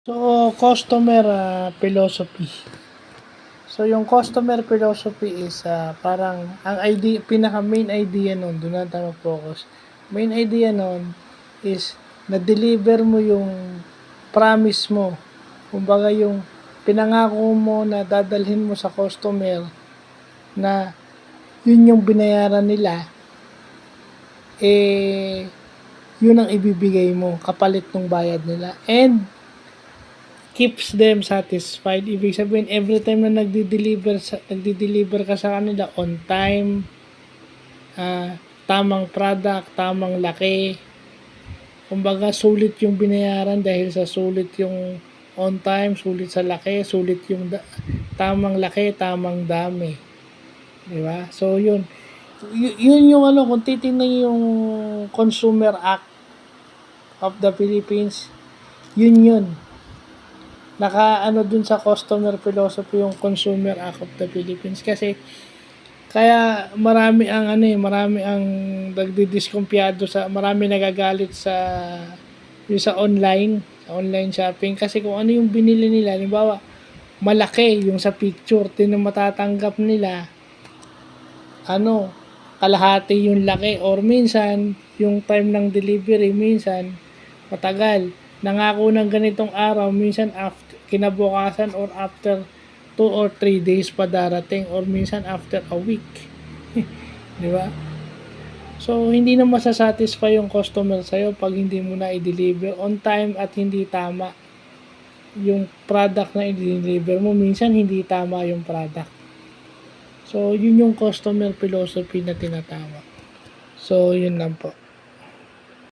So, customer philosophy. So, yung customer philosophy is parang ang idea, pinaka main idea nun, doon na tayo focus. Main idea nun is na-deliver mo yung promise mo. Kumbaga yung pinangako mo na dadalhin mo sa customer na yun yung binayaran nila, yun ang ibibigay mo kapalit ng bayad nila. And keeps them satisfied. Ibig sabihin, every time na nagdi-deliver ka sa kanila on time, tamang product, tamang laki. Kumbaga, sulit yung binayaran dahil sa sulit yung on time, sulit sa laki, sulit yung tamang laki, tamang dami. Di ba? So, yun. Yun yung kung titingnan yung Consumer Act of the Philippines, yun. Dun sa customer philosophy yung Consumer Act of the Philippines kasi kaya marami ang nagdidiskumpiyado marami nagagalit yung sa online shopping kasi kung ano yung binili nila, halimbawa malaki yung sa picture, matatanggap nila kalahati yung laki, or minsan yung time ng delivery minsan matagal, nangako ng ganitong araw, minsan kinabukasan or after 2 or 3 days pa darating, or minsan after a week. Di ba? So, hindi na masasatisfy yung customer sa'yo pag hindi mo na i-deliver on time at hindi tama yung product na i-deliver mo. Minsan, hindi tama yung product. So, yun yung customer philosophy na tinatawag. So, yun lang po.